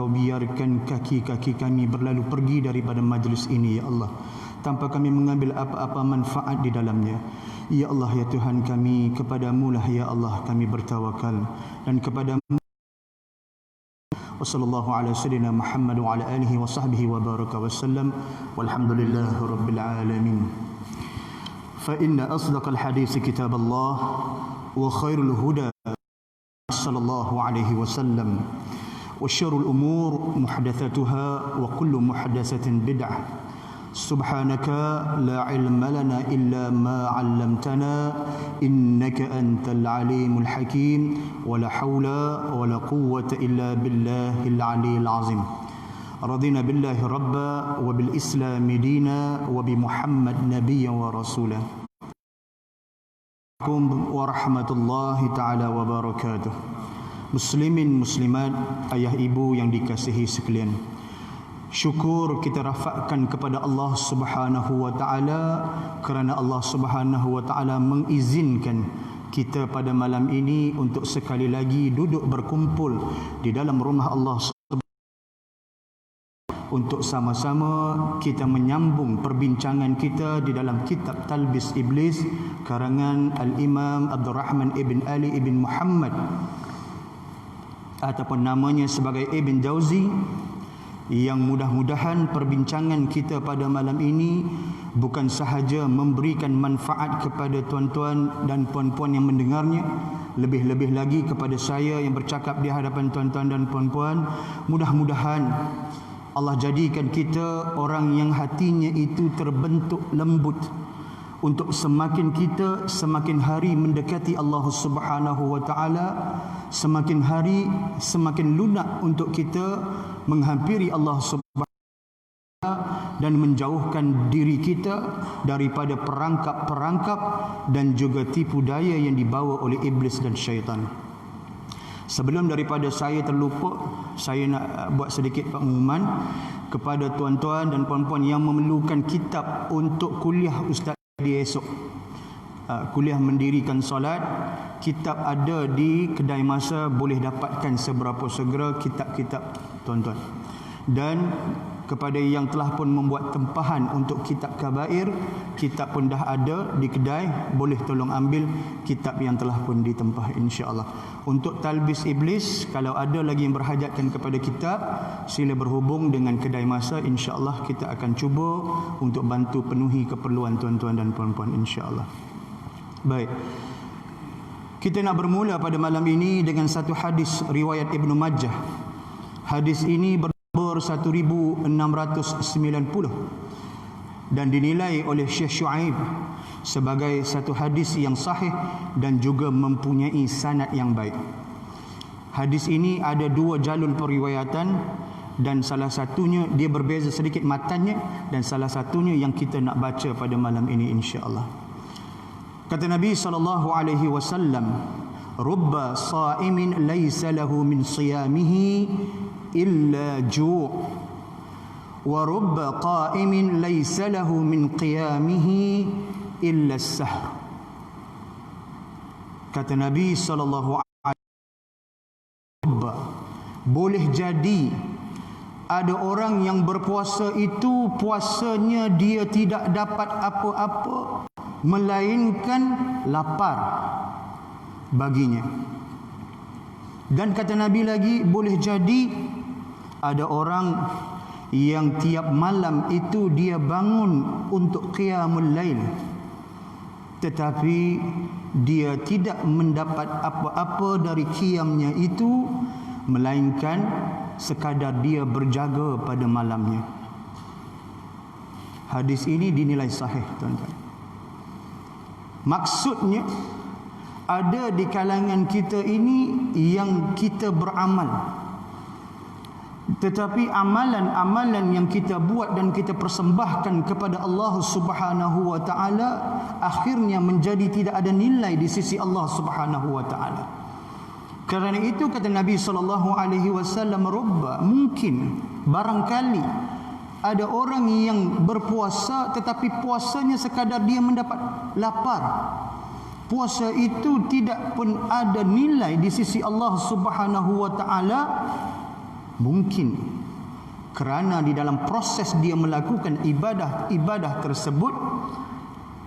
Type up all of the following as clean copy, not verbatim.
Engkau biarkan kaki-kaki kami berlalu pergi daripada majlis ini, ya Allah, tanpa kami mengambil apa-apa manfaat di dalamnya. Ya Allah, ya Tuhan kami, kepadamu lah ya Allah kami bertawakal, dan kepadamu. Wassallallahu ala sayyidina Muhammad wa ala alihi wa sahbihi wa baraka wa sallam, walhamdulillahi rabbil alamin. Fa inna asdaqal hadits kitab Allah wa khairul huda sallallahu alaihi wasallam, wa syarrul umur muhdatsatuha wa kullu muhdatsatin bid'ah. Subhanaka la ilma lana illa ma 'allamtana innaka antal alimul hakim, wa la haula wa la quwwata illa billahil aliyyil azim. Radina billahi rabba wa bil islam dina wa bi Muhammad nabiyyan wa rasula. Warahmatullahi ta'ala wabarakatuh. Muslimin muslimat, ayah ibu yang dikasihi sekalian, syukur kita rafakkan kepada Allah Subhanahu wa taala kerana Allah Subhanahu wa taala mengizinkan kita pada malam ini untuk sekali lagi duduk berkumpul di dalam rumah Allah untuk sama-sama kita menyambung perbincangan kita di dalam kitab Talbis Iblis karangan Al-Imam Abdul Rahman ibn Ali ibn Muhammad, ataupun namanya sebagai Ibn Jauzi, yang mudah-mudahan perbincangan kita pada malam ini bukan sahaja memberikan manfaat kepada tuan-tuan dan puan-puan yang mendengarnya, lebih-lebih lagi kepada saya yang bercakap di hadapan tuan-tuan dan puan-puan. Mudah-mudahan Allah jadikan kita orang yang hatinya itu terbentuk lembut untuk semakin kita semakin hari mendekati Allah Subhanahu wa taala, semakin hari semakin lunak untuk kita menghampiri Allah Subhanahu wa taala dan menjauhkan diri kita daripada perangkap-perangkap dan juga tipu daya yang dibawa oleh iblis dan syaitan. Sebelum daripada saya terlupa, saya nak buat sedikit pengumuman kepada tuan-tuan dan puan-puan yang memerlukan kitab untuk kuliah Ustaz di esok. Kuliah mendirikan solat, kitab ada di kedai masa, boleh dapatkan seberapa segera kitab-kitab tuan-tuan. Dan kepada yang telah pun membuat tempahan untuk kitab kabair, kitab pun dah ada di kedai, boleh tolong ambil kitab yang telah pun ditempah insya-Allah. Untuk Talbis Iblis, kalau ada lagi yang berhajatkan kepada kitab, sila berhubung dengan kedai masa, insya-Allah kita akan cuba untuk bantu penuhi keperluan tuan-tuan dan puan-puan insya-Allah. Baik. Kita nak bermula pada malam ini dengan satu hadis riwayat Ibnu Majah. Hadis ini bernomor 1690 dan dinilai oleh Syekh Syuaib sebagai satu hadis yang sahih dan juga mempunyai sanad yang baik. Hadis ini ada dua jalur periwayatan dan salah satunya dia berbeza sedikit matannya, dan salah satunya yang kita nak baca pada malam ini insya-Allah. Kata Nabi SAW, rubba sa'imin laysa lahu min siyamihi illa ju' wa rubba qa'imin laysa lahu min qiyamihi illa as-sahr. Kata Nabi SAW, boleh jadi ada orang yang berpuasa itu puasanya dia tidak dapat apa-apa melainkan lapar baginya. Dan kata Nabi lagi, boleh jadi ada orang yang tiap malam itu dia bangun untuk qiyamul lail, tetapi dia tidak mendapat apa-apa dari qiyamnya itu melainkan sekadar dia berjaga pada malamnya. Hadis ini dinilai sahih, tuan-tuan. Maksudnya ada di kalangan kita ini yang kita beramal, tetapi amalan-amalan yang kita buat dan kita persembahkan kepada Allah Subhanahu wa taala akhirnya menjadi tidak ada nilai di sisi Allah Subhanahu wa taala. Kerana itu kata Nabi SAW, rubba, mungkin barangkali ada orang yang berpuasa tetapi puasanya sekadar dia mendapat lapar. Puasa itu tidak pun ada nilai di sisi Allah Subhanahu wa taala, Mungkin kerana di dalam proses dia melakukan ibadah tersebut,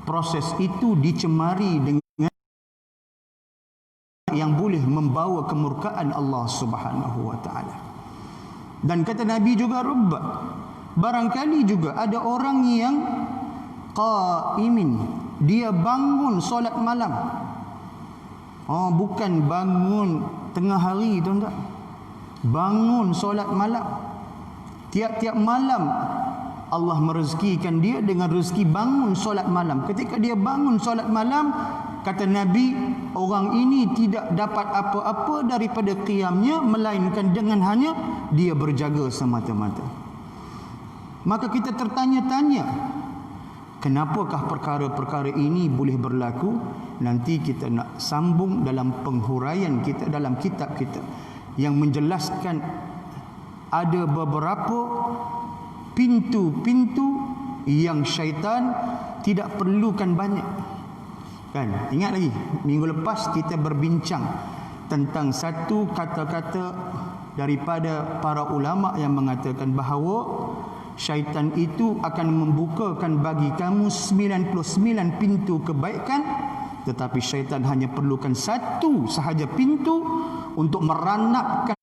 proses itu dicemari dengan yang boleh membawa kemurkaan Allah Subhanahu wa taala. Dan kata Nabi juga, barangkali juga ada orang yang qaimin, dia bangun solat malam. Bukan bangun tengah hari, tuan-tuan. Bangun solat malam. Tiap-tiap malam Allah merezekikan dia dengan rezeki bangun solat malam. Ketika dia bangun solat malam, kata Nabi, orang ini tidak dapat apa-apa daripada qiyamnya, melainkan dengan hanya dia berjaga semata-mata. Maka kita tertanya-tanya, kenapakah perkara-perkara ini boleh berlaku? Nanti kita nak sambung dalam penghuraian kita dalam kitab kita yang menjelaskan ada beberapa pintu-pintu yang syaitan tidak perlukan banyak. Kan? Ingat lagi, minggu lepas kita berbincang tentang satu kata-kata daripada para ulama yang mengatakan bahawa syaitan itu akan membukakan bagi kamu 99 pintu kebaikan, tetapi syaitan hanya perlukan satu sahaja pintu untuk meranapkan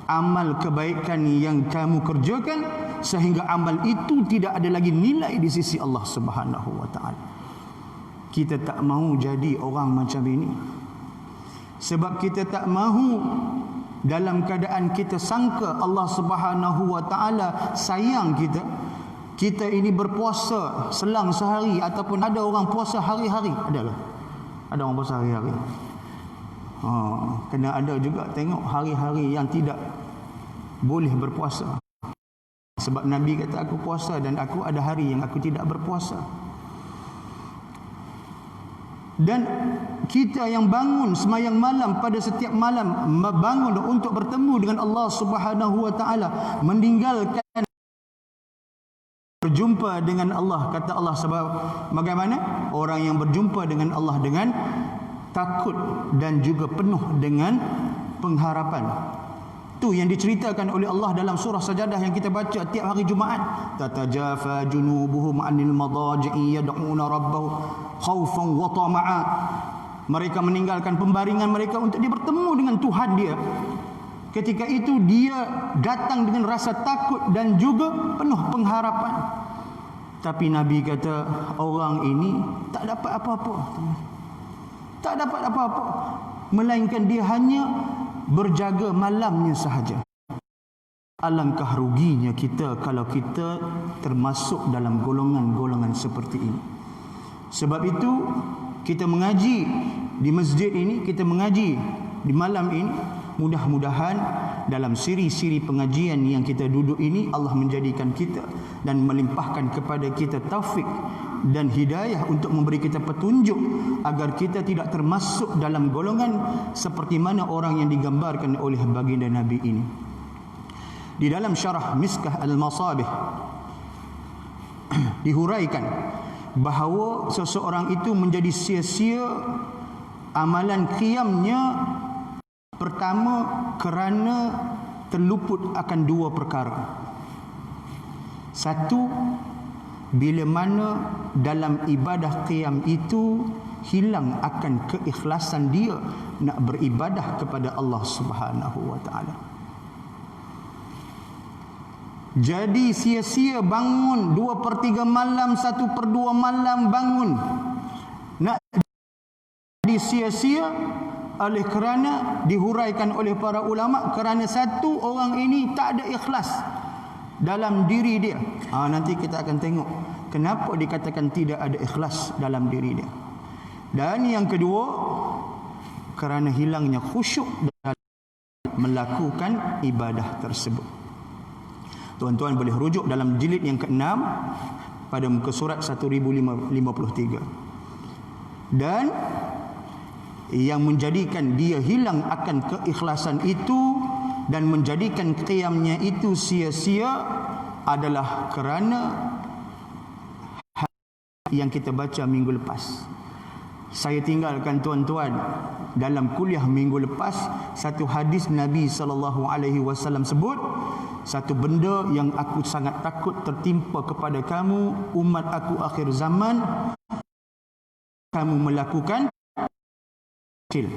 amal kebaikan yang kamu kerjakan, sehingga amal itu tidak ada lagi nilai di sisi Allah Subhanahu wa taala. Kita tak mahu jadi orang macam ini. Sebab kita tak mahu dalam keadaan kita sangka Allah Subhanahu wa taala sayang kita, kita ini berpuasa selang sehari, ataupun ada orang puasa hari-hari. Adalah ada orang puasa hari-hari. Kena ada juga tengok hari-hari yang tidak boleh berpuasa. Sebab Nabi kata, aku puasa dan aku ada hari yang aku tidak berpuasa. Dan kita yang bangun semayang malam pada setiap malam, bangun untuk bertemu dengan Allah Subhanahu wa taala, meninggalkan berjumpa dengan Allah. Kata Allah, sebab bagaimana orang yang berjumpa dengan Allah dengan takut dan juga penuh dengan pengharapan. Itu yang diceritakan oleh Allah dalam surah Sajadah yang kita baca tiap hari Jumaat. Tatajafa junubuhum 'anil madaji'i yad'una rabbahum khaufan wa tama'a. Mereka meninggalkan pembaringan mereka untuk dia bertemu dengan Tuhan dia. Ketika itu dia datang dengan rasa takut dan juga penuh pengharapan. Tapi Nabi kata, orang ini tak dapat apa-apa. Tak dapat apa-apa, melainkan dia hanya berjaga malamnya sahaja. Alangkah ruginya kita kalau kita termasuk dalam golongan-golongan seperti ini. Sebab itu kita mengaji di masjid ini, kita mengaji di malam ini. Mudah-mudahan dalam siri-siri pengajian yang kita duduk ini, Allah menjadikan kita dan melimpahkan kepada kita taufik dan hidayah untuk memberi kita petunjuk agar kita tidak termasuk dalam golongan seperti mana orang yang digambarkan oleh baginda Nabi ini. Di dalam syarah Miskah Al-Masabih dihuraikan bahawa seseorang itu menjadi sia-sia amalan qiyamnya, pertama kerana terluput akan dua perkara. Satu, bila mana dalam ibadah qiyam itu hilang akan keikhlasan dia nak beribadah kepada Allah Subhanahu wa taala. Jadi sia-sia bangun 2/3 malam, 1/2 malam bangun. Nak sia-sia oleh kerana dihuraikan oleh para ulama, kerana satu, orang ini tak ada ikhlas dalam diri dia. Nanti kita akan tengok kenapa dikatakan tidak ada ikhlas dalam diri dia. Dan yang kedua, kerana hilangnya khusyuk dalam melakukan ibadah tersebut. Tuan-tuan boleh rujuk dalam jilid yang ke-6 pada muka surat 1053. Dan yang menjadikan dia hilang akan keikhlasan itu dan menjadikan qiyamnya itu sia-sia adalah kerana yang kita baca minggu lepas. Saya tinggalkan tuan-tuan dalam kuliah minggu lepas satu hadis Nabi SAW sebut, satu benda yang aku sangat takut tertimpa kepada kamu umat aku akhir zaman, kamu melakukan kecil.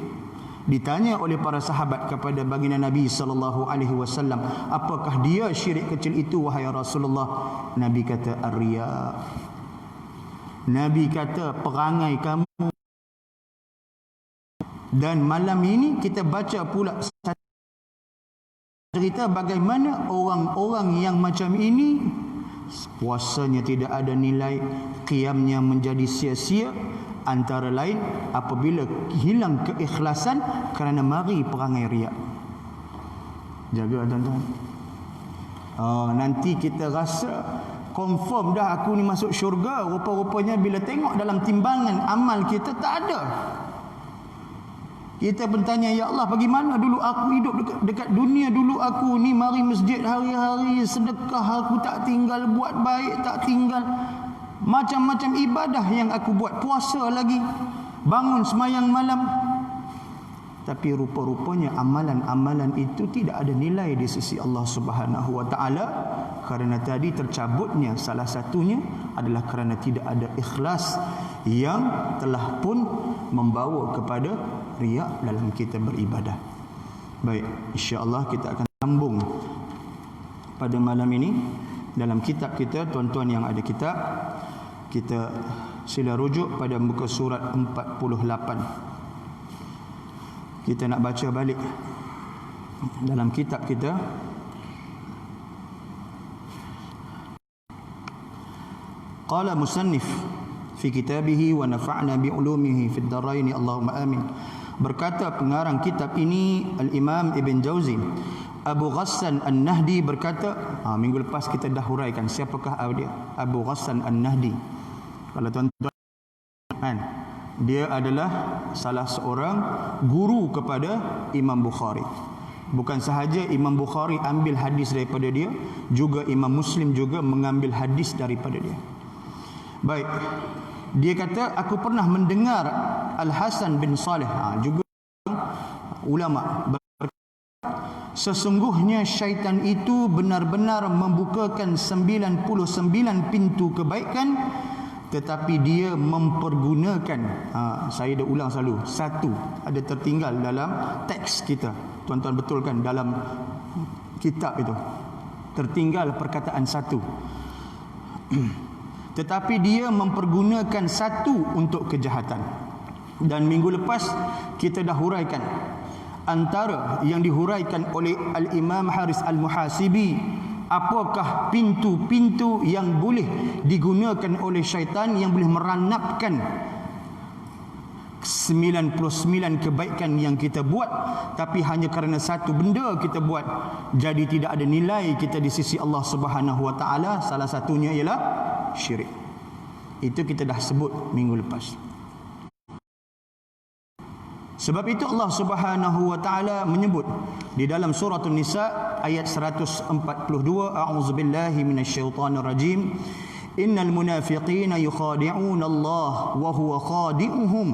Ditanya oleh para sahabat kepada baginda Nabi SAW, apakah dia syirik kecil itu wahai Rasulullah? Nabi kata ar-riya. Nabi kata perangai kamu. Dan malam ini kita baca pula cerita bagaimana orang-orang yang macam ini puasanya tidak ada nilai, qiyamnya menjadi sia-sia, antara lain apabila hilang keikhlasan kerana mari perangai riak. Jaga tuan-tuan. Nanti kita rasa confirm dah aku ni masuk syurga, rupa-rupanya bila tengok dalam timbangan amal kita tak ada. Kita bertanya, ya Allah, bagaimana dulu aku hidup dekat dunia, dulu aku ni mari masjid hari-hari, sedekah aku tak tinggal, buat baik tak tinggal, macam-macam ibadah yang aku buat, puasa lagi, bangun semayang malam. Tapi rupa-rupanya amalan-amalan itu tidak ada nilai di sisi Allah Subhanahu wa taala, kerana tadi tercabutnya salah satunya adalah kerana tidak ada ikhlas yang telah pun membawa kepada riak dalam kita beribadah. Baik, insya-Allah kita akan sambung pada malam ini dalam kitab kita. Tuan-tuan yang ada kitab, kita sila rujuk pada muka surat 48. Kita nak baca balik dalam kitab kita. Qala musannif fi kitabihi wa nafa'na bi ulumihi fid darain Allahumma amin. Berkata pengarang kitab ini Al-Imam Ibn Jauzi, Abu Ghassan An-Nahdi berkata, minggu lepas kita dah huraikan siapakah dia, Abu Ghassan An-Nahdi. Kalau tuan-tuan kan, dia adalah salah seorang guru kepada Imam Bukhari. Bukan sahaja Imam Bukhari ambil hadis daripada dia, juga Imam Muslim juga mengambil hadis daripada dia. Baik, dia kata aku pernah mendengar Al-Hasan bin Saleh, juga ulama, sesungguhnya syaitan itu benar-benar membukakan 99 pintu kebaikan, tetapi dia mempergunakan, saya dah ulang selalu, satu ada tertinggal dalam teks kita, tuan-tuan betulkan dalam kitab itu tertinggal perkataan satu. Tetapi dia mempergunakan satu untuk kejahatan. Dan minggu lepas kita dah huraikan antara yang dihuraikan oleh Al-Imam Haris Al-Muhasibi, apakah pintu-pintu yang boleh digunakan oleh syaitan yang boleh meranapkan 99 kebaikan yang kita buat, tapi hanya kerana satu benda kita buat jadi tidak ada nilai kita di sisi Allah Subhanahu wa taala. Salah satunya ialah syirik. Itu kita dah sebut minggu lepas. Sebab itu Allah Subhanahu wa taala menyebut di dalam surah An-Nisa ayat 142, a'udzubillahi minasyaitonir rajim, innal munafiqina yukhadi'una Allah wa huwa khadi'uhum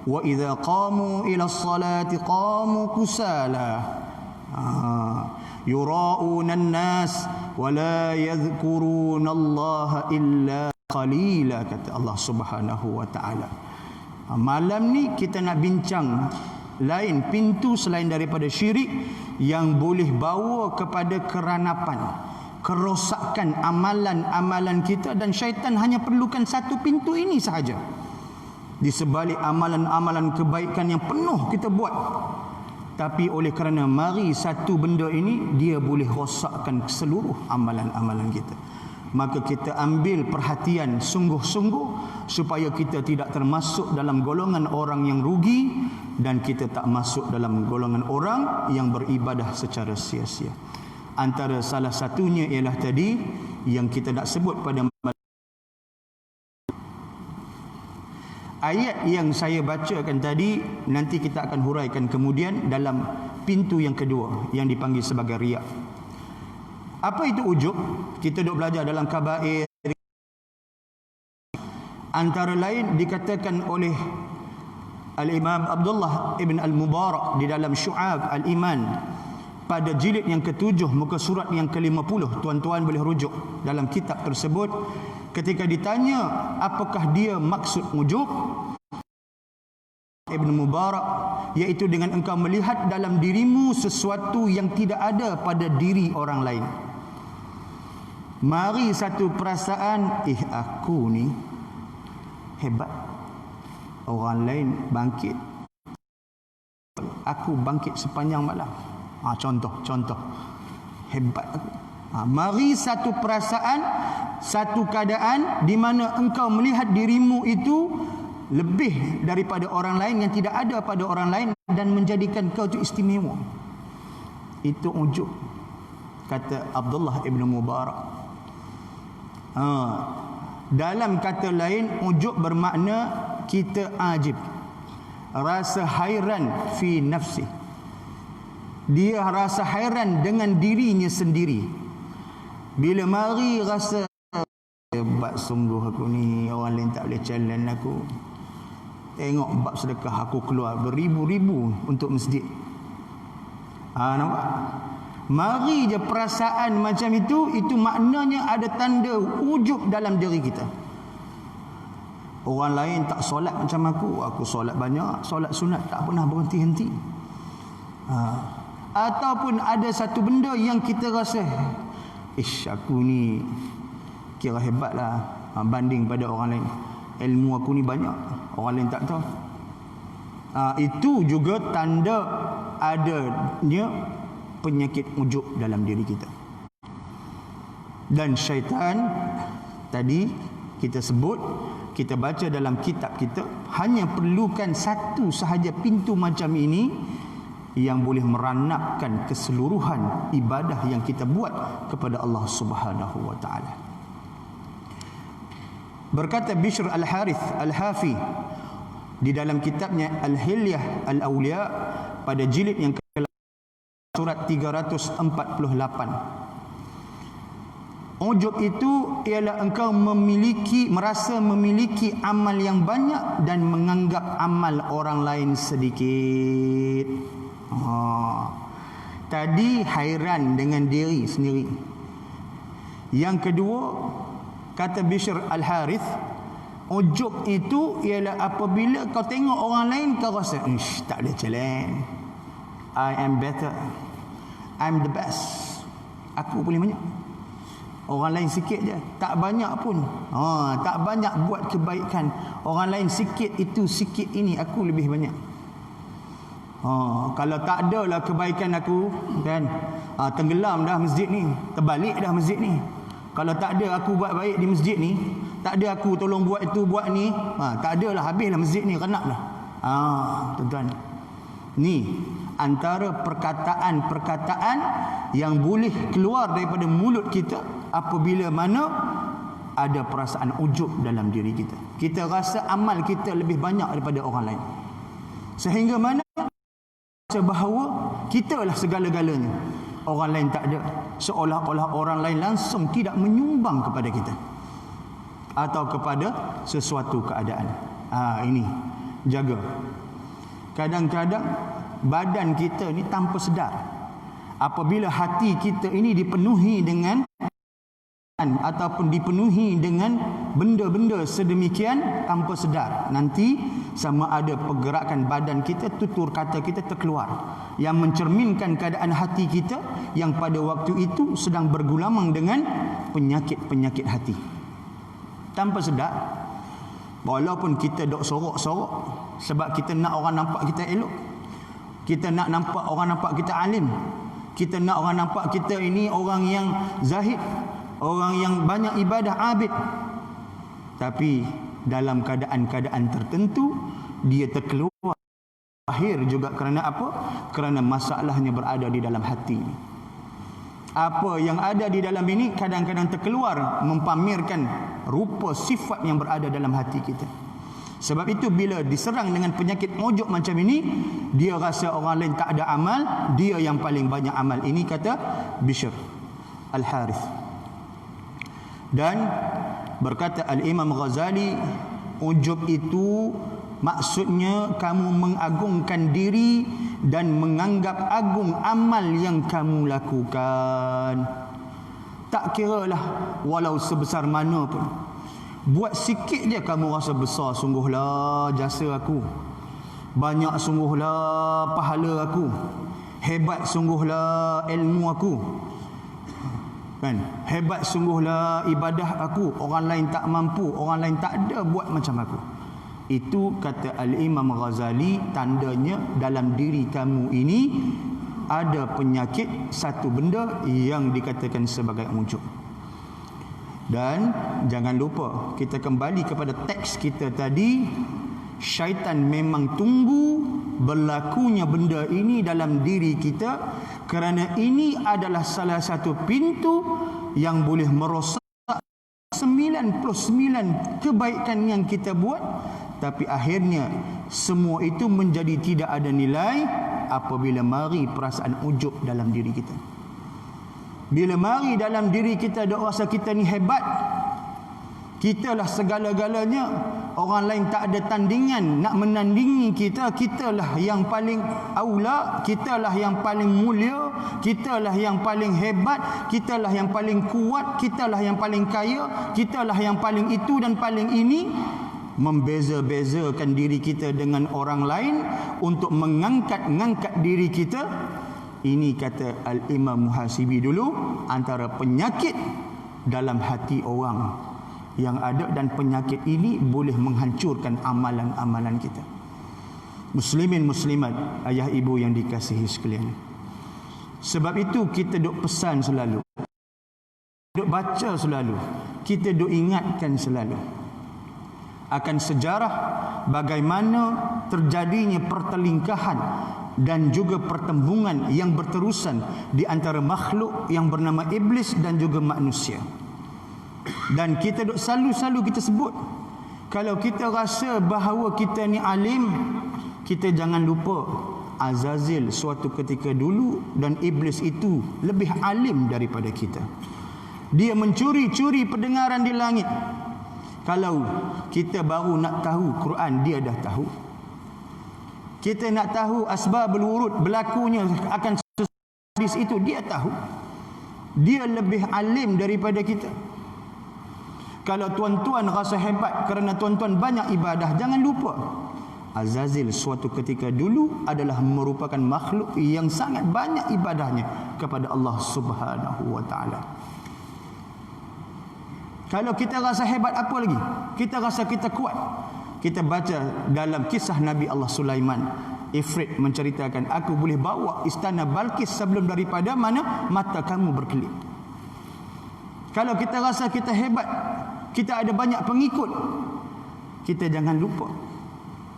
wa idza qamu ila as-salati qamu kusala yura'una an-nas wa la yadhkuruna Allah illa qalila, kata Allah Subhanahu wa taala. Malam ni kita nak bincang lain pintu selain daripada syirik yang boleh bawa kepada keranapan, kerosakan amalan-amalan kita, dan syaitan hanya perlukan satu pintu ini sahaja. Di sebalik amalan-amalan kebaikan yang penuh kita buat, tapi oleh kerana mari satu benda ini, dia boleh rosakkan seluruh amalan-amalan kita. Maka kita ambil perhatian sungguh-sungguh supaya kita tidak termasuk dalam golongan orang yang rugi, dan kita tak masuk dalam golongan orang yang beribadah secara sia-sia. Antara salah satunya ialah tadi yang kita nak sebut pada ayat yang saya bacakan tadi, nanti kita akan huraikan kemudian dalam pintu yang kedua yang dipanggil sebagai riak. Apa itu ujub? Kita duk belajar dalam kabair. Antara lain dikatakan oleh Al-Imam Abdullah ibn Al-Mubarak di dalam Syu'ab Al-Iman pada jilid yang ke-7 muka surat yang ke-50, tuan-tuan boleh rujuk dalam kitab tersebut, ketika ditanya apakah dia maksud ujub, Ibn Mubarak, iaitu dengan engkau melihat dalam dirimu sesuatu yang tidak ada pada diri orang lain. Mari satu perasaan, aku ni hebat, orang lain bangkit, aku bangkit sepanjang malam. Contoh hebat aku. Mari satu perasaan, satu keadaan di mana engkau melihat dirimu itu lebih daripada orang lain yang tidak ada pada orang lain dan menjadikan kau itu istimewa. Itu ujub, kata Abdullah ibn Mubarak. Dalam kata lain, ujub bermakna kita ajib, rasa hairan fi nafsi. Dia rasa hairan dengan dirinya sendiri. Bila mari rasa hebat sungguh aku ni, orang lain tak boleh challenge aku. Tengok bab sedekah aku keluar beribu-ribu untuk masjid. Nampak? Mari je perasaan macam itu maknanya ada tanda ujub dalam diri kita. Orang lain tak solat macam aku solat banyak, solat sunat tak pernah berhenti-henti. Ataupun ada satu benda yang kita rasa, aku ni kira hebat lah banding pada orang lain. Ilmu aku ni banyak, orang lain tak tahu. Itu juga tanda adanya penyakit ujub dalam diri kita. Dan syaitan tadi kita sebut, kita baca dalam kitab kita, hanya perlukan satu sahaja pintu macam ini yang boleh meranapkan keseluruhan ibadah yang kita buat kepada Allah Subhanahu wa taala. Berkata Bishr Al-Harith Al-Hafi di dalam kitabnya Al-Hilyah Al-Awliya pada jilid yang surat 348. Ujub itu ialah engkau merasa memiliki amal yang banyak dan menganggap amal orang lain sedikit. Tadi hairan dengan diri sendiri. Yang kedua, kata Bishr Al-Harith, ujub itu ialah apabila kau tengok orang lain kau rasa tak ada challenge, I am better, I'm the best, aku boleh banyak, orang lain sikit je, tak banyak pun, tak banyak buat kebaikan, orang lain sikit itu sikit ini, aku lebih banyak. Kalau tak ada lah kebaikan aku kan, tenggelam dah masjid ni, terbalik dah masjid ni. Kalau tak ada aku buat baik di masjid ni, tak ada aku tolong buat itu buat ni, tak ada lah, habislah masjid ni, renap dah. Tuan-tuan, ni antara perkataan-perkataan yang boleh keluar daripada mulut kita apabila mana ada perasaan ujub dalam diri kita. Kita rasa amal kita lebih banyak daripada orang lain, sehingga mana bahawa kita lah segala-galanya, orang lain tak ada, seolah-olah orang lain langsung tidak menyumbang kepada kita atau kepada sesuatu keadaan. Ini jaga. Kadang-kadang badan kita ni tanpa sedar, apabila hati kita ini dipenuhi dengan ataupun dipenuhi dengan benda-benda sedemikian tanpa sedar, nanti sama ada pergerakan badan kita, tutur kata kita terkeluar yang mencerminkan keadaan hati kita yang pada waktu itu sedang bergulamang dengan penyakit-penyakit hati. Tanpa sedar, walaupun kita dok sorok-sorok sebab kita nak orang nampak kita elok, kita nak nampak orang nampak kita alim, kita nak orang nampak kita ini orang yang zahid, orang yang banyak ibadah, abid. Tapi dalam keadaan-keadaan tertentu dia terkeluar. Akhir juga kerana apa? Kerana masalahnya berada di dalam hati. Apa yang ada di dalam ini kadang-kadang terkeluar, mempamerkan rupa sifat yang berada dalam hati kita. Sebab itu bila diserang dengan penyakit ujub macam ini, dia rasa orang lain tak ada amal, dia yang paling banyak amal. Ini kata Bishr Al-Harith. Dan berkata Al-Imam Ghazali, ujub itu maksudnya kamu mengagungkan diri dan menganggap agung amal yang kamu lakukan. Tak kiralah walau sebesar mana pun. Buat sikit je kamu rasa besar, sungguhlah jasa aku. Banyak sungguhlah pahala aku. Hebat sungguhlah ilmu aku. Kan? Hebat sungguhlah ibadah aku. Orang lain tak mampu, orang lain tak ada buat macam aku. Itu kata Al-Imam Ghazali, tandanya dalam diri kamu ini ada penyakit, satu benda yang dikatakan sebagai ujub. Dan jangan lupa, kita kembali kepada teks kita tadi, syaitan memang tunggu berlakunya benda ini dalam diri kita, kerana ini adalah salah satu pintu yang boleh merosak 99 kebaikan yang kita buat. Tapi akhirnya semua itu menjadi tidak ada nilai apabila mari perasaan ujub dalam diri kita. Bila mari dalam diri kita ada rasa kita ni hebat, kitalah segala-galanya, orang lain tak ada tandingan nak menandingi kita, kitalah yang paling aula, kitalah yang paling mulia, kitalah yang paling hebat, kitalah yang paling kuat, kitalah yang paling kaya, kitalah yang paling itu dan paling ini. Membeza-bezakan diri kita dengan orang lain untuk mengangkat-ngangkat diri kita. Ini kata Al-Imam Muhasibi dulu, antara penyakit dalam hati orang yang ada, dan penyakit ini boleh menghancurkan amalan-amalan kita. Muslimin muslimat, ayah ibu yang dikasihi sekalian, sebab itu kita duk pesan selalu, duk baca selalu, kita duk ingatkan selalu akan sejarah bagaimana terjadinya pertelingkahan dan juga pertembungan yang berterusan di antara makhluk yang bernama iblis dan juga manusia. Dan kita selalu kita sebut, kalau kita rasa bahawa kita ni alim, kita jangan lupa Azazil suatu ketika dulu, dan iblis itu lebih alim daripada kita. Dia mencuri-curi pendengaran di langit. Kalau kita baru nak tahu Quran, dia dah tahu. Kita nak tahu asbabul wurud, berlakunya akan hadis itu, dia tahu. Dia lebih alim daripada kita. Kalau tuan-tuan rasa hebat kerana tuan-tuan banyak ibadah, jangan lupa Azazil suatu ketika dulu adalah merupakan makhluk yang sangat banyak ibadahnya kepada Allah Subhanahu wa taala. Kalau kita rasa hebat, apa lagi? Kita rasa kita kuat. Kita baca dalam kisah Nabi Allah Sulaiman, Ifrit menceritakan, aku boleh bawa istana Balkis sebelum daripada mana mata kamu berkelip. Kalau kita rasa kita hebat, kita ada banyak pengikut, kita jangan lupa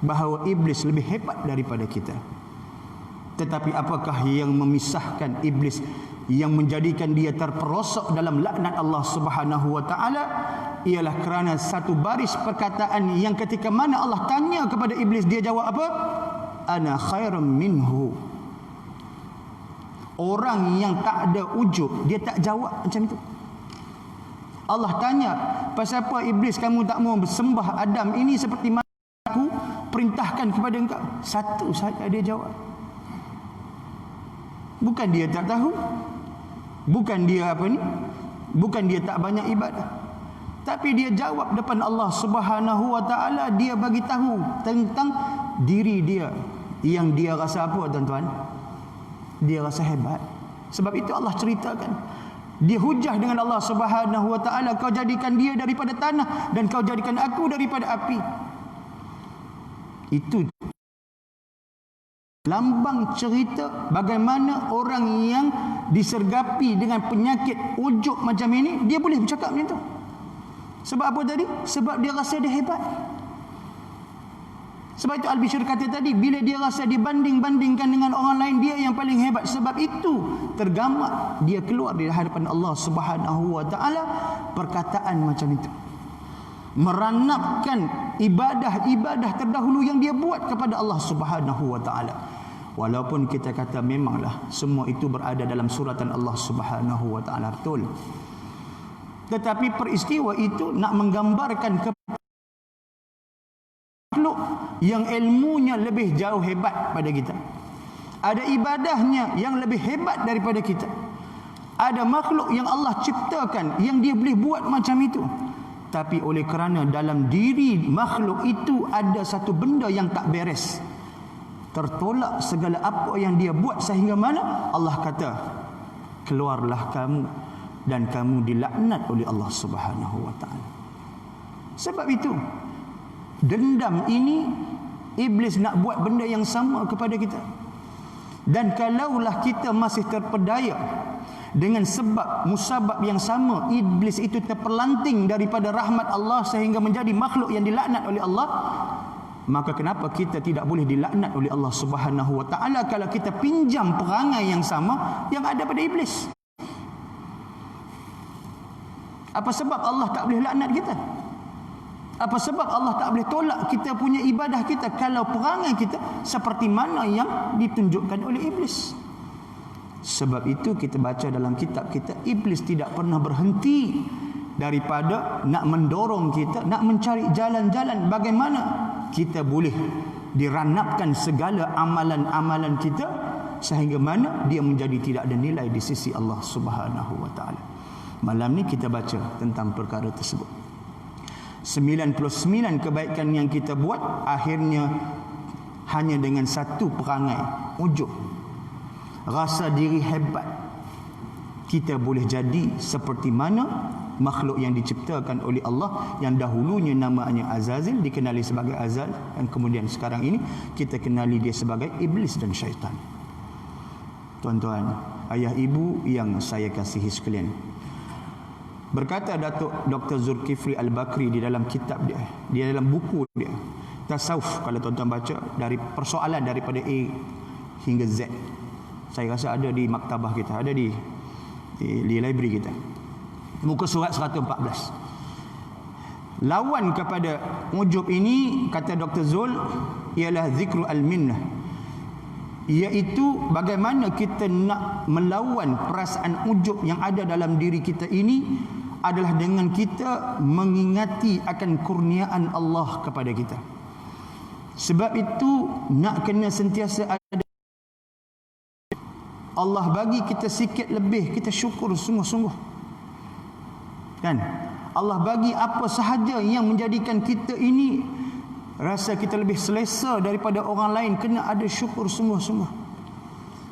bahawa iblis lebih hebat daripada kita. Tetapi apakah yang memisahkan iblis, yang menjadikan dia terperosok dalam laknat Allah Subhanahu wa taala, ialah kerana satu baris perkataan yang ketika mana Allah tanya kepada iblis, dia jawab apa? Ana khairum minhu. Orang yang tak ada ujub, dia tak jawab macam itu. Allah tanya, pasal apa iblis kamu tak mau bersembah Adam ini seperti mana aku perintahkan kepada engkau? Satu saja dia jawab. Bukan dia tak tahu, bukan dia bukan dia tak banyak ibadah, tapi dia jawab depan Allah Subhanahu wa taala. Dia bagi tahu tentang diri dia yang dia rasa apa, tuan-tuan? Dia rasa hebat. Sebab itu Allah ceritakan, dia hujah dengan Allah Subhanahu wa taala, kau jadikan dia daripada tanah dan kau jadikan aku daripada api. Itu lambang cerita bagaimana orang yang disergapi dengan penyakit ujub macam ini, dia boleh bercakap macam tu. Sebab apa tadi? Sebab dia rasa dia hebat. Sebab itu Al-Bishr kata tadi, bila dia rasa dibanding-bandingkan dengan orang lain, dia yang paling hebat. Sebab itu tergamak dia keluar di hadapan Allah Subhanahu wa taala perkataan macam itu, meranapkan ibadah-ibadah terdahulu yang dia buat kepada Allah Subhanahu wa taala. Walaupun kita kata memanglah semua itu berada dalam suratan Allah Subhanahu wa taala, betul. Tetapi peristiwa itu nak menggambarkan kepada makhluk yang ilmunya lebih jauh hebat pada kita. Ada ibadahnya yang lebih hebat daripada kita. Ada makhluk yang Allah ciptakan yang dia boleh buat macam itu. Tapi oleh kerana dalam diri makhluk itu ada satu benda yang tak beres, tertolak segala apa yang dia buat, sehingga mana Allah kata, keluarlah kamu dan kamu dilaknat oleh Allah Subhanahu wa taala. Sebab itu dendam ini iblis nak buat benda yang sama kepada kita. Dan kalaulah kita masih terpedaya dengan sebab musabab yang sama, iblis itu terpelanting daripada rahmat Allah sehingga menjadi makhluk yang dilaknat oleh Allah, maka kenapa kita tidak boleh dilaknat oleh Allah Subhanahu wa taala kalau kita pinjam perangai yang sama yang ada pada iblis? Apa sebab Allah tak boleh laknat kita? Apa sebab Allah tak boleh tolak kita punya ibadah kita kalau perangai kita seperti mana yang ditunjukkan oleh iblis? Sebab itu kita baca dalam kitab kita, iblis tidak pernah berhenti daripada nak mendorong kita, nak mencari jalan-jalan bagaimana kita boleh diranapkan segala amalan-amalan kita sehingga mana dia menjadi tidak ada nilai di sisi Allah Subhanahu wa taala. Malam ni kita baca tentang perkara tersebut. 99 kebaikan yang kita buat akhirnya hanya dengan satu perangai, ujub, rasa diri hebat. Kita boleh jadi seperti mana makhluk yang diciptakan oleh Allah yang dahulunya namanya Azazil, dikenali sebagai Azal, dan kemudian sekarang ini kita kenali dia sebagai iblis dan syaitan. Tuan-tuan, ayah ibu yang saya kasihi sekalian, berkata Datuk Dr. Zulkifli Al-Bakri di dalam kitab dia, di dalam buku dia Tasawuf, kalau tuan-tuan baca dari persoalan daripada A hingga Z, saya rasa ada di maktabah kita, ada di library kita, muka surat 114. Lawan kepada ujub ini, kata Dr. Zul, ialah zikru al-minnah, iaitu bagaimana kita nak melawan perasaan ujub yang ada dalam diri kita ini adalah dengan kita mengingati akan kurniaan Allah kepada kita. Sebab itu nak kena sentiasa ada, Allah bagi kita sikit lebih, kita syukur sungguh-sungguh, kan? Allah bagi apa sahaja yang menjadikan kita ini rasa kita lebih selesa daripada orang lain, kena ada syukur sungguh-sungguh.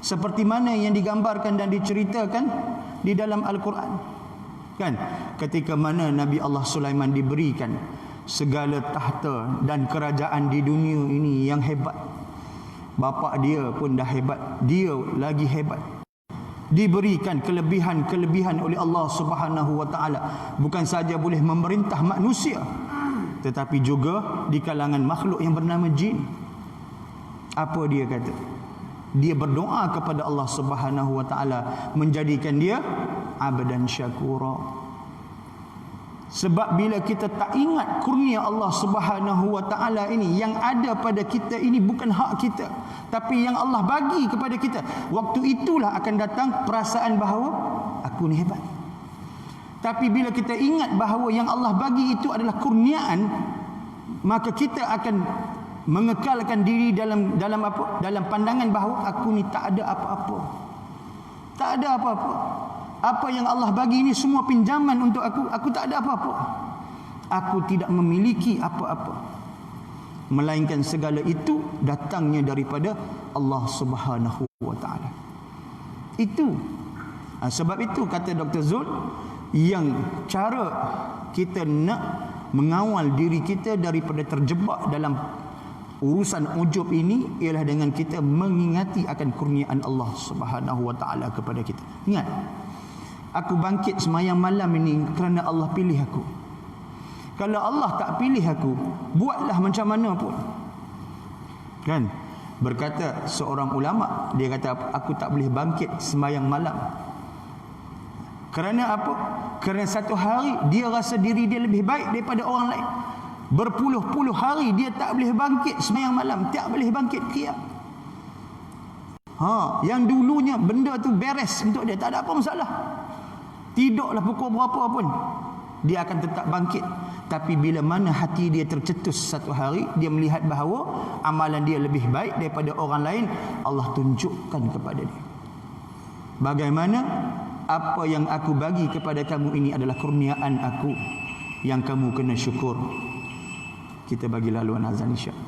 Seperti mana yang digambarkan dan diceritakan di dalam Al-Quran, kan? Ketika mana Nabi Allah Sulaiman diberikan segala tahta dan kerajaan di dunia ini yang hebat. Bapa dia pun dah hebat, dia lagi hebat. Diberikan kelebihan-kelebihan oleh Allah Subhanahu wa taala, bukan saja boleh memerintah manusia, tetapi juga di kalangan makhluk yang bernama jin. Apa dia kata? Dia berdoa kepada Allah Subhanahu wa taala menjadikan dia abdan syakura. Sebab bila kita tak ingat kurnia Allah Subhanahu wa taala ini, yang ada pada kita ini bukan hak kita, tapi yang Allah bagi kepada kita, waktu itulah akan datang perasaan bahawa aku ni hebat. Tapi bila kita ingat bahawa yang Allah bagi itu adalah kurniaan, maka kita akan mengekalkan diri dalam apa? Dalam pandangan bahawa aku ni tak ada apa-apa. Tak ada apa-apa. Apa yang Allah bagi ini semua pinjaman untuk aku. Aku tak ada apa-apa. Aku tidak memiliki apa-apa. Melainkan segala itu datangnya daripada Allah Subhanahu wa taala. Itu. Sebab itu kata Dr. Zul, yang cara kita nak mengawal diri kita daripada terjebak dalam urusan ujub ini ialah dengan kita mengingati akan kurniaan Allah Subhanahu wa taala kepada kita. Ingat, aku bangkit semayang malam ini kerana Allah pilih aku. Kalau Allah tak pilih aku, buatlah macam mana pun, kan? Berkata seorang ulama, dia kata aku tak boleh bangkit semayang malam. Kerana apa? Kerana satu hari dia rasa diri dia lebih baik daripada orang lain. Berpuluh-puluh hari dia tak boleh bangkit semayang malam, tak boleh bangkit qiyam. Yang dulunya benda tu beres untuk dia, tak ada apa masalah. Tidaklah pukul berapa pun, dia akan tetap bangkit. Tapi bila mana hati dia tercetus satu hari, dia melihat bahawa amalan dia lebih baik daripada orang lain, Allah tunjukkan kepada dia, bagaimana apa yang aku bagi kepada kamu ini adalah kurniaan aku yang kamu kena syukur. Kita bagi laluan azan isyak.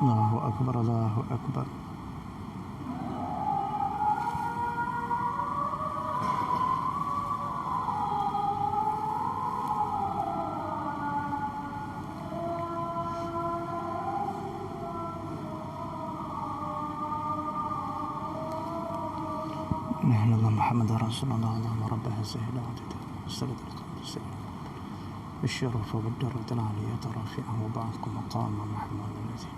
Allahu Akbar, Allahu Akbar. نحن الله محمد رسول الله اللهم رب هذه الدعوة والصلاة والسلام بالشرف والدرجة العالية رافعه وبعثكم مقام محمود الذي.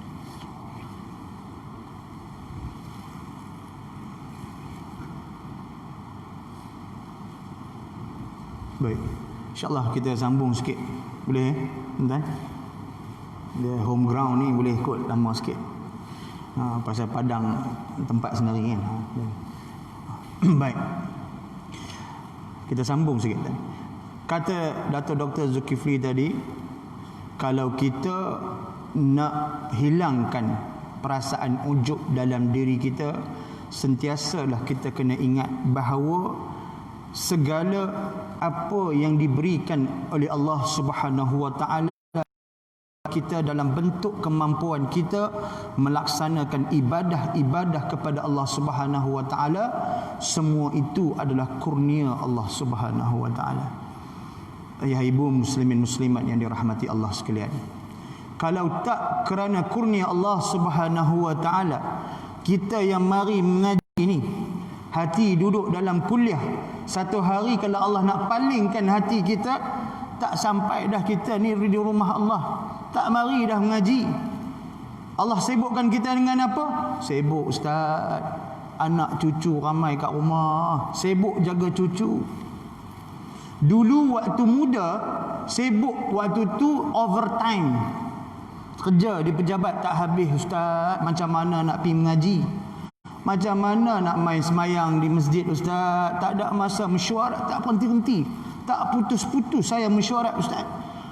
Baik, insyaAllah kita sambung sikit. Boleh? Bentar. Dia home ground ni boleh ikut lama sikit. Pasal padang tempat sendiri kan. Baik. Kita sambung sikit tadi. Kata Dato' Dr. Zulkifli tadi, kalau kita nak hilangkan perasaan ujub dalam diri kita, sentiasalah kita kena ingat bahawa segala apa yang diberikan oleh Allah Subhanahu wa taala kita dalam bentuk kemampuan kita melaksanakan ibadah-ibadah kepada Allah Subhanahu wa taala, semua itu adalah kurnia Allah Subhanahu wa taala. Ayah ibu muslimin muslimat yang dirahmati Allah sekalian, kalau tak kerana kurnia Allah Subhanahu wa taala, kita yang mari mengaji ini, hati duduk dalam kuliah, satu hari kalau Allah nak palingkan hati kita, tak sampai dah kita ni di rumah Allah, tak mari dah mengaji. Allah sibukkan kita dengan apa? Sibuk ustaz, anak cucu ramai kat rumah, sibuk jaga cucu. Dulu waktu muda, sibuk waktu tu overtime, kerja di pejabat tak habis ustaz. Macam mana nak pergi mengaji, macam mana nak main semayang di masjid ustaz. Tak ada masa mesyuarat, tak berhenti-henti, tak putus-putus saya mesyuarat ustaz.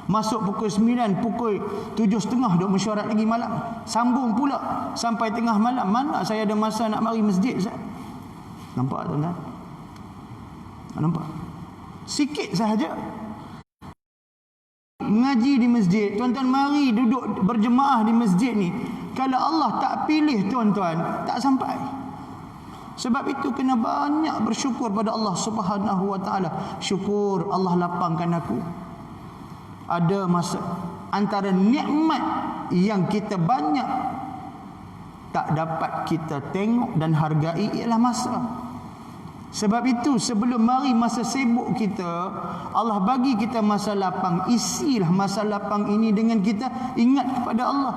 Masuk pukul 9, pukul 7.30 duk mesyuarat lagi malam, sambung pula sampai tengah malam. Mana saya ada masa nak mari masjid ustaz? Nampak tuan-tuan? Nampak? Sikit sahaja mengaji di masjid, tuan-tuan mari duduk berjemaah di masjid ni, kalau Allah tak pilih tuan-tuan, tak sampai. Sebab itu kena banyak bersyukur pada Allah Subhanahu wa taala. Syukur Allah lapangkan aku. Ada masa antara nikmat yang kita banyak tak dapat kita tengok dan hargai ialah masa. Sebab itu sebelum mari masa sibuk kita, Allah bagi kita masa lapang. Isilah masa lapang ini dengan kita ingat kepada Allah.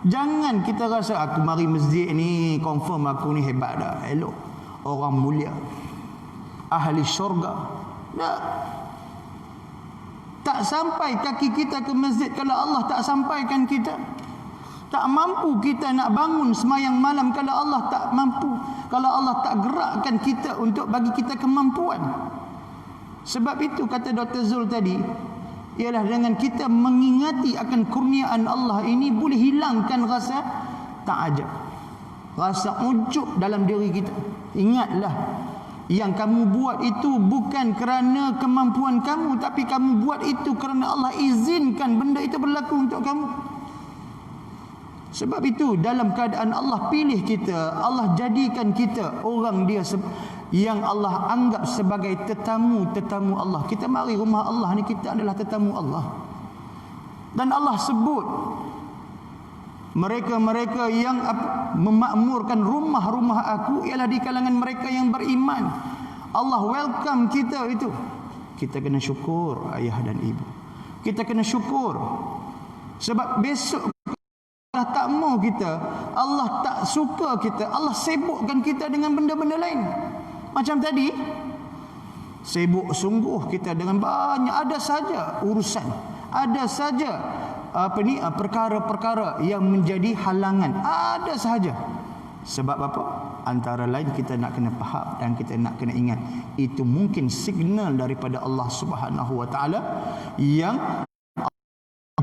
Jangan kita rasa aku mari masjid ni confirm aku ni hebat dah, elok, orang mulia, ahli syurga. Tak sampai kaki kita ke masjid kalau Allah tak sampaikan kita. Tak mampu kita nak bangun semayang malam kalau Allah tak mampu, kalau Allah tak gerakkan kita untuk bagi kita kemampuan. Sebab itu kata Dr. Zul tadi, ialah dengan kita mengingati akan kurniaan Allah ini, boleh hilangkan rasa ta'ajab, rasa ujub dalam diri kita. Ingatlah, yang kamu buat itu bukan kerana kemampuan kamu, tapi kamu buat itu kerana Allah izinkan benda itu berlaku untuk kamu. Sebab itu dalam keadaan Allah pilih kita, Allah jadikan kita orang dia yang Allah anggap sebagai tetamu-tetamu Allah. Kita mari rumah Allah ni, kita adalah tetamu Allah. Dan Allah sebut mereka-mereka yang memakmurkan rumah-rumah aku ialah di kalangan mereka yang beriman. Allah welcome kita itu. Kita kena syukur ayah dan ibu. Kita kena syukur. Sebab besok Allah tak mau kita, Allah tak suka kita, Allah sibukkan kita dengan benda-benda lain. Macam tadi, sibuk sungguh kita dengan banyak, ada saja urusan, ada saja perkara-perkara yang menjadi halangan, ada sahaja. Sebab apa? Antara lain kita nak kena faham dan kita nak kena ingat, itu mungkin signal daripada Allah Subhanahu wa taala yang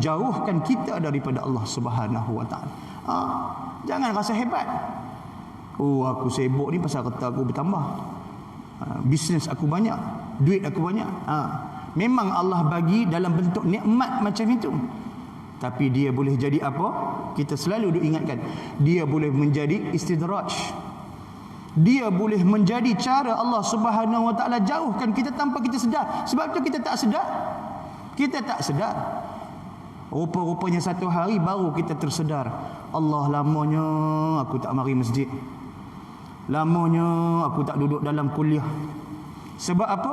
jauhkan kita daripada Allah Subhanahu wa taala. Jangan rasa hebat. Oh, aku sibuk ni pasal harta aku bertambah. Bisnes aku banyak, duit aku banyak. Memang Allah bagi dalam bentuk nikmat macam itu. Tapi dia boleh jadi apa? Kita selalu diingatkan, dia boleh menjadi istidraj. Dia boleh menjadi cara Allah Subhanahu wa taala jauhkan kita tanpa kita sedar. Sebab tu kita tak sedar. Kita tak sedar. Rupa-rupanya satu hari baru kita tersedar, Allah, lamanya aku tak mari masjid, lamanya aku tak duduk dalam kuliah. Sebab apa?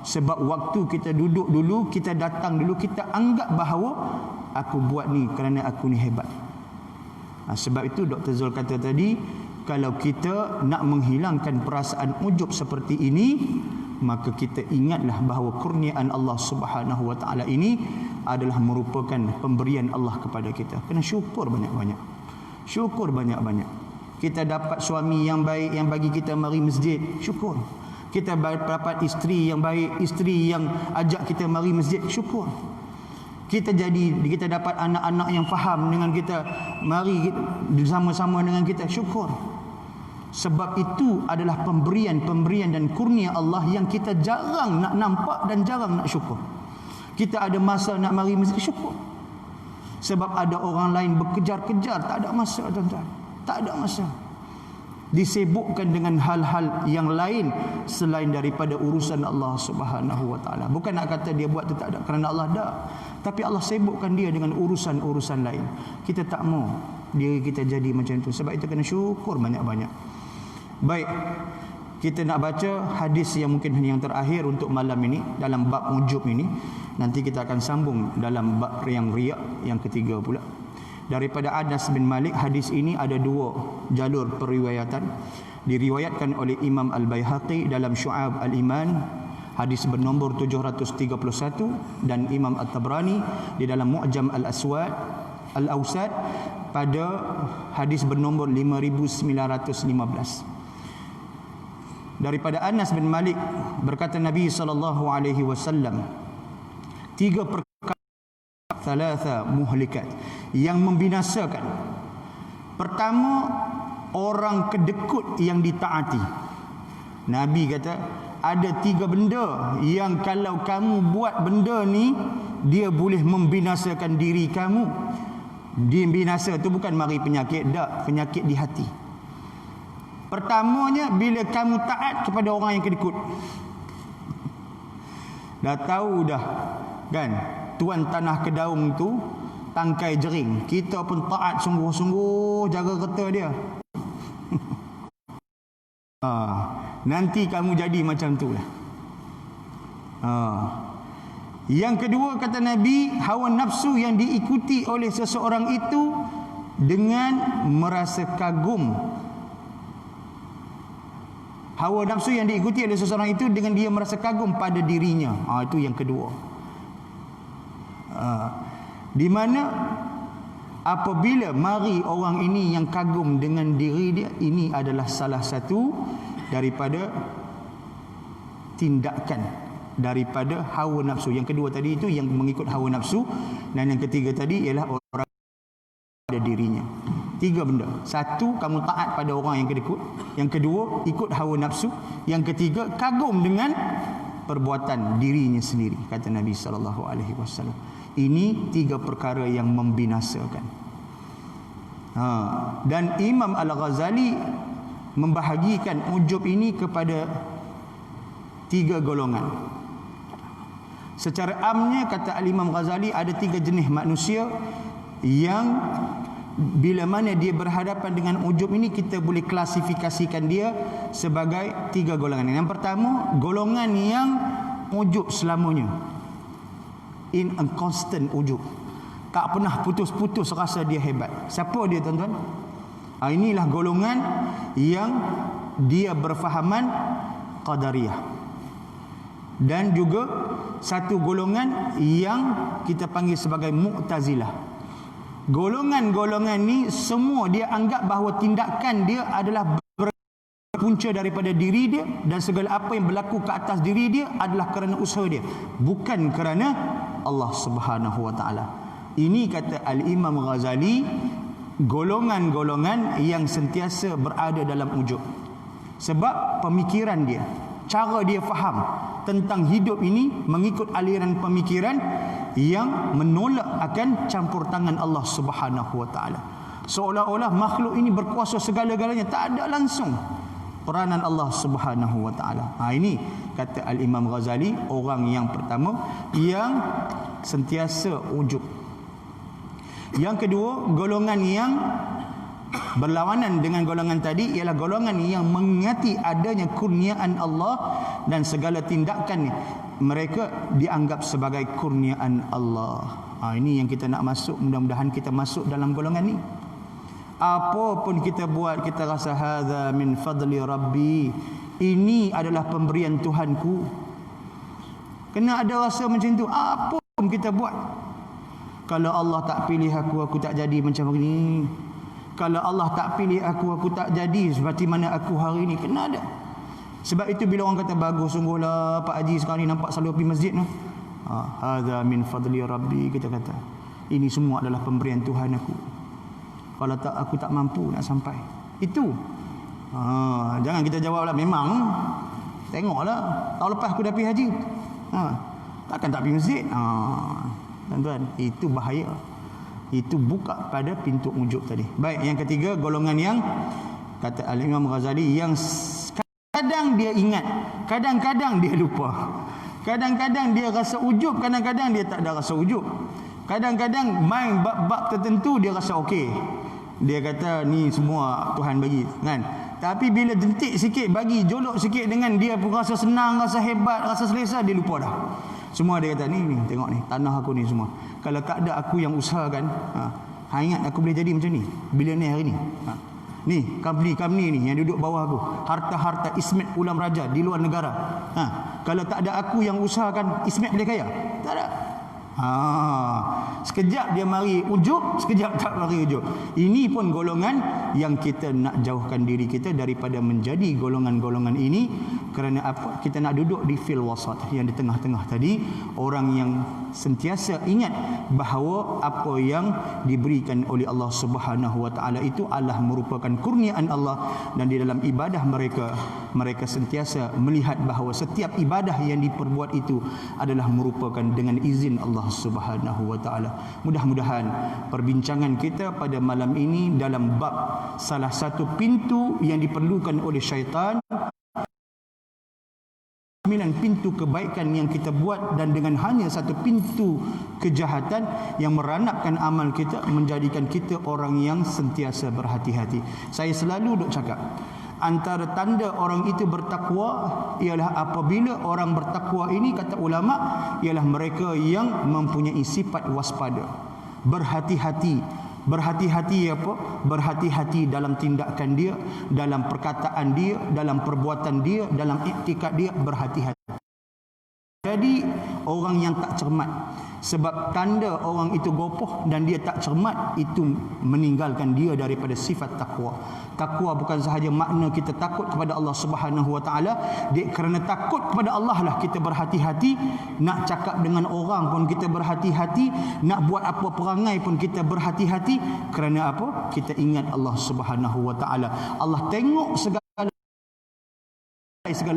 Sebab waktu kita duduk dulu, kita datang dulu, kita anggap bahawa aku buat ni kerana aku ni hebat. Sebab itu Dr. Zul kata tadi, kalau kita nak menghilangkan perasaan ujub seperti ini, maka kita ingatlah bahawa kurniaan Allah Subhanahu wa taala ini adalah merupakan pemberian Allah kepada kita. Kena syukur banyak-banyak. Syukur banyak-banyak. Kita dapat suami yang baik yang bagi kita mari masjid, syukur. Kita dapat isteri yang baik, isteri yang ajak kita mari masjid, syukur. Kita dapat anak-anak yang faham dengan kita, mari bersama-sama dengan kita, syukur. Sebab itu adalah pemberian dan kurnia Allah yang kita jarang nak nampak dan jarang nak syukur. Kita ada masa nak mari masjid, syukur. Sebab ada orang lain berkejar-kejar, tak ada masa tuan-tuan. Tak ada masa. Disibukkan dengan hal-hal yang lain selain daripada urusan Allah Subhanahu wa taala. Bukan nak kata dia buat tu tak ada, kerana Allah ada. Tapi Allah sibukkan dia dengan urusan-urusan lain. Kita tak mau diri kita jadi macam tu. Sebab itu kena syukur banyak-banyak. Baik, kita nak baca hadis yang mungkin yang terakhir untuk malam ini dalam bab ujub ini. Nanti kita akan sambung dalam bab yang riak yang ketiga pula. Daripada Anas bin Malik, hadis ini ada dua jalur periwayatan. Diriwayatkan oleh Imam Al-Baihaqi dalam Syu'ab Al-Iman, hadis bernombor 731, dan Imam At-Tabrani di dalam Mu'jam Al-Awsat pada hadis bernombor 5915. Daripada Anas bin Malik, berkata Nabi SAW, 3 perkara thalatha muhlikat yang membinasakan. Pertama, orang kedekut yang ditaati. Nabi kata ada 3 benda yang kalau kamu buat benda ni, dia boleh membinasakan diri kamu. Binasa tu bukan mari penyakit, tak, penyakit di hati. Pertamanya, bila kamu taat kepada orang yang kedekut. Dah tahu dah kan, tuan tanah Kedaung tu tangkai jering. Kita pun taat sungguh-sungguh jaga kereta dia. Nanti kamu jadi macam tu lah. Yang kedua, kata Nabi, hawa nafsu yang diikuti oleh seseorang itu dengan merasa kagum. Hawa nafsu yang diikuti oleh seseorang itu dengan dia merasa kagum pada dirinya. Itu yang kedua. Di mana apabila mari orang ini yang kagum dengan diri dia, ini adalah salah satu daripada tindakan daripada hawa nafsu. Yang kedua tadi itu yang mengikut hawa nafsu, dan yang ketiga tadi ialah orang pada dirinya. 3 benda. 1, kamu taat pada orang yang kedekut. Yang kedua, ikut hawa nafsu. Yang ketiga, kagum dengan perbuatan dirinya sendiri, kata Nabi SAW. Ini 3 perkara yang membinasakan. Dan Imam Al-Ghazali membahagikan ujub ini kepada 3 golongan. Secara amnya, kata Al-Imam Ghazali, ada 3 jenis manusia yang bila mana dia berhadapan dengan ujub ini, kita boleh klasifikasikan dia sebagai 3 golongan. Yang pertama, golongan yang ujub selamanya, in a constant ujub, tak pernah putus-putus rasa dia hebat. Siapa dia tuan-tuan? Inilah golongan yang dia berfahaman Qadariyah. Dan juga satu golongan yang kita panggil sebagai Mu'tazilah. Golongan-golongan ni semua dia anggap bahawa tindakan dia adalah berpunca daripada diri dia, dan segala apa yang berlaku ke atas diri dia adalah kerana usaha dia, bukan kerana Allah Subhanahu wa taala. Ini kata Al-Imam Ghazali, golongan-golongan yang sentiasa berada dalam ujub. Sebab pemikiran dia, cara dia faham tentang hidup ini mengikut aliran pemikiran yang menolak akan campur tangan Allah Subhanahu wa taala. Seolah-olah makhluk ini berkuasa segala-galanya, tak ada langsung peranan Allah Subhanahu wa taala. Ini kata Al-Imam Ghazali, orang yang pertama yang sentiasa ujub. Yang kedua, golongan yang berlawanan dengan golongan tadi ialah golongan yang mengingati adanya kurniaan Allah dan segala tindakan mereka dianggap sebagai kurniaan Allah. Ini yang kita nak masuk, mudah-mudahan kita masuk dalam golongan ni. Apa pun kita buat, kita rasa hadza min fadli rabbi, Ini adalah pemberian Tuhanku. Kena ada rasa macam tu. Apa pun kita buat. Kalau Allah tak pilih aku tak jadi macam ni. Kalau Allah tak pilih aku tak jadi seperti mana aku hari ni. Kena ada. Sebab itu bila orang kata bagus sungguhlah Pak Haji sekarang ni nampak selalu pergi masjid tu. Hadza min fadli rabbi, kita kata. Ini semua adalah pemberian Tuhan aku. Kalau tak aku tak mampu nak sampai. Itu. Jangan kita jawablah memang. Tengoklah tahun lepas aku dah pergi haji. Takkan tak pergi masjid. Tuan-tuan, itu bahaya. Itu buka pada pintu ujub tadi. Baik, yang ketiga, golongan yang kata Al-Imam Ghazali, yang kadang dia ingat, kadang-kadang dia lupa. Kadang-kadang dia rasa ujub, kadang-kadang dia tak ada rasa ujub. Kadang-kadang main bab-bab tertentu dia rasa okey. Dia kata ni semua Tuhan bagi, kan? Tapi bila jentik sikit, bagi jolok sikit dengan dia pun rasa senang, rasa hebat, rasa selesa, dia lupa dah. Semua dia kata ni tengok ni, tanah aku ni semua. Kalau tak ada aku yang usahakan, ingat aku boleh jadi macam ni, bilioner hari ni. Ni company ni yang duduk bawah aku, harta-harta Ismet Ulam Raja di luar negara. Kalau tak ada aku yang usahakan, Ismet boleh kaya? Tak ada. Sekejap dia mari ujub, sekejap tak mari ujub. Ini pun golongan yang kita nak jauhkan diri kita daripada menjadi golongan-golongan ini. Kerana apa? Kita nak duduk di fil wasat, yang di tengah-tengah tadi. Orang yang sentiasa ingat bahawa apa yang diberikan oleh Allah Subhanahu wa taala itu adalah merupakan kurniaan Allah, dan di dalam ibadah mereka sentiasa melihat bahawa setiap ibadah yang diperbuat itu adalah merupakan dengan izin Allah Subhanahu wa taala. Mudah-mudahan perbincangan kita pada malam ini dalam bab salah satu pintu yang diperlukan oleh syaitan, 9 pintu kebaikan yang kita buat, dan dengan hanya satu pintu kejahatan yang meranapkan amal kita, menjadikan kita orang yang sentiasa berhati-hati. Saya selalu duk cakap, antara tanda orang itu bertakwa ialah apabila orang bertakwa ini, kata ulama, ialah mereka yang mempunyai sifat waspada, berhati-hati. Berhati-hati apa? Berhati-hati dalam tindakan dia, dalam perkataan dia, dalam perbuatan dia, dalam iktikad dia, berhati-hati. Jadi orang yang tak cermat, sebab tanda orang itu gopoh dan dia tak cermat, itu meninggalkan dia daripada sifat takwa. Takwa bukan sahaja makna kita takut kepada Allah Subhanahu wa taala, kerana takut kepada Allah lah kita berhati-hati, nak cakap dengan orang pun kita berhati-hati, nak buat apa perangai pun kita berhati-hati. Kerana apa? Kita ingat Allah Subhanahu wa taala. Allah tengok segala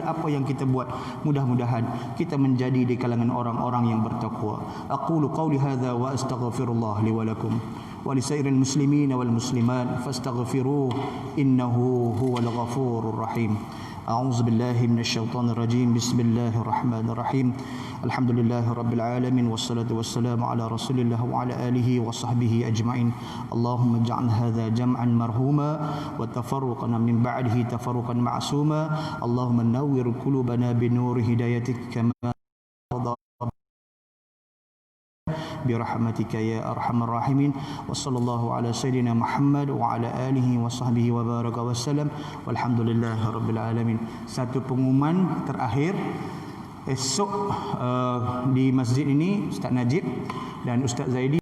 apa yang kita buat. Mudah-mudahan kita menjadi di kalangan orang-orang yang bertakwa. Aqulu qawli hadza wa astaghfirullah li wa lakum wa li sairil muslimin wal muslimat fastaghfiruhu innahu huwal ghafurur rahim. A'udzu billahi minasy syaithanir rajim. Bismillahirrahmanirrahim. Alhamdulillahirabbil alamin wassalatu wassalamu ala Rasulillah wa ala alihi wa sahbihi ajma'in. Allahumma ij'al hadza jam'an marhuma wa tafarruqana min ba'dihi tafarruqan ma'suma. Allahumma nawwir qulubana bi nuri hidayatik kama برحمتك يا أرحم الراحمين وصلى الله على سيدنا محمد وعلى آله وصحبه وبارك وسلم والحمد لله رب العالمين. Satu pengumuman terakhir, esok di masjid ini Ustaz Najib dan Ustaz Zaidi